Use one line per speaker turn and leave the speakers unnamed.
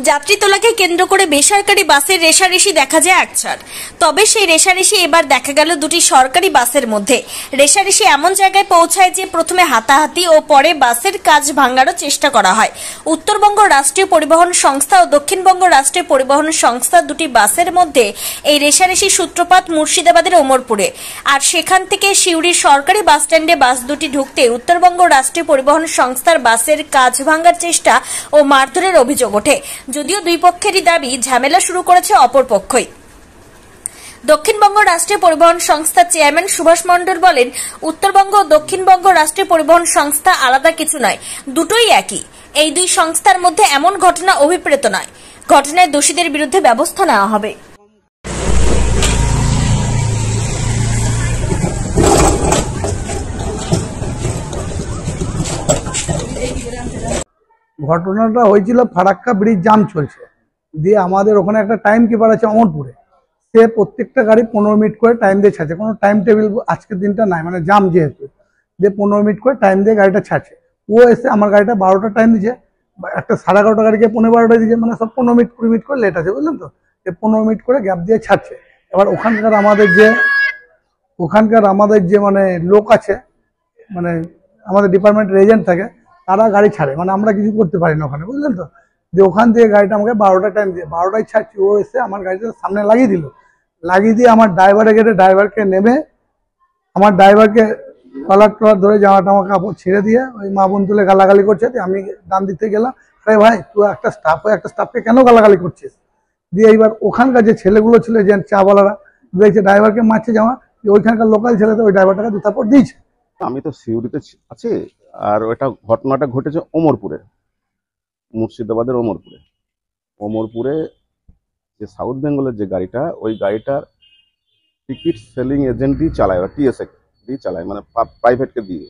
যাত্রী তোলাকে কেন্দ্র করে বেসরকারি বাসের রেষারেষি দেখা যায় আকছাড়। তবে সেই রেষারেষি এবার দেখা গেল দুটি সরকারি বাসের মধ্যে। রেষারেষি এমন জায়গায় পৌঁছায় যে প্রথমে হাতাহাতি ও পরে বাসের কাচ ভাঙারও চেষ্টা করা হয়। উত্তরবঙ্গ রাষ্ট্রীয় পরিবহন সংস্থা ও দক্ষিণবঙ্গ রাষ্ট্রীয় পরিবহন সংস্থা দুটি বাসের মধ্যে এই রেষারেষি সূত্রপাত মুর্শিদাবাদের ওমরপুরে। আর সেখান থেকে সিউড়ির সরকারি বাস স্ট্যান্ডে বাস দুটি ঢুকতে উত্তরবঙ্গ রাষ্ট্রীয় পরিবহন সংস্থার বাসের কাচ ভাঙার চেষ্টা ও মারধরের অভিযোগ ওঠে। যদিও দুই পক্ষেরই দাবি ঝামেলা শুরু করেছে অপর পক্ষই। দক্ষিণবঙ্গ রাষ্ট্রীয় পরিবহন সংস্থার চেয়ারম্যান সুভাষ মণ্ডল বলেন, উত্তরবঙ্গ ও দক্ষিণবঙ্গ রাষ্ট্রীয় পরিবহন সংস্থা আলাদা কিছু নয়, দুটোই একই। এই দুই সংস্থার মধ্যে এমন ঘটনা অভিপ্রেত নয়। ঘটনায় দোষীদের বিরুদ্ধে ব্যবস্থা নেওয়া হবে।
ঘটনাটা হয়েছিল ফারাক্কা ব্রিজ জাম চলছে, দিয়ে আমাদের ওখানে একটা টাইম কিপার আছে অমরপুরে, সে প্রত্যেকটা গাড়ি 15 মিনিট করে টাইম দিয়ে ছাড়ছে। কোনো টাইম টেবিল আজকের দিনটা নাই, মানে জাম যেহেতু, দিয়ে 15 মিনিট করে টাইম দিয়ে গাড়িটা ছাড়ছে। ও এসে আমার গাড়িটা 12টা টাইম দিচ্ছে, একটা 11:30 গাড়িকে 11:15 দিচ্ছে, মানে সব 15 মিনিট 20 মিনিট করে লেট আছে, বুঝলেন তো। 15 মিনিট করে গ্যাপ দিয়ে ছাড়ছে। এবার ওখানকার আমাদের যে মানে লোক আছে, মানে আমাদের ডিপার্টমেন্টের এজেন্ট থাকে, তারা গাড়ি ছাড়ে, মানে আমরা কিছু করতে পারি না ওখানে, বুঝলেন তো। যে ওখান থেকে গাড়িটা আমাকে 12টা টাইম দিয়ে 12টায় ছাড়ছি, ও এসে আমার গাড়িটা সামনে লাগিয়ে দিল। লাগিয়ে দিয়ে আমার ড্রাইভারের গেটে ড্রাইভারকে নেমে আমার ড্রাইভারকে কলার টলার ধরে জামা টামা কাপড় ছেড়ে দিয়ে ওই মা বোন তুলে গালাগালি করছে। আমি ডান দিতে গেলাম, আরে ভাই তুই একটা স্টাফকে কেন গালাগালি করছিস? দিয়ে এইবার ওখানকার যে ছেলেগুলো ছিল, যে চাওয়ালারা, দেখছে ড্রাইভারকে মারছে জামা, ওইখানকার লোকাল ছেলেতে ওই ড্রাইভারটাকে 2 থাপ্পড় দিয়েছে।
আমি তো সিউড়িতে আছি, আর ওটা ঘটনাটা ঘটেছে ওমরপুরে, মুর্শিদাবাদের ওমরপুরে যে সাউথ বেঙ্গলের যে গাড়িটা, ওই গাড়িটার টিকিট সেলিং এজেন্টই চালায়, টিএসএ দিয়ে চালায়, মানে প্রাইভেটকে দিয়ে।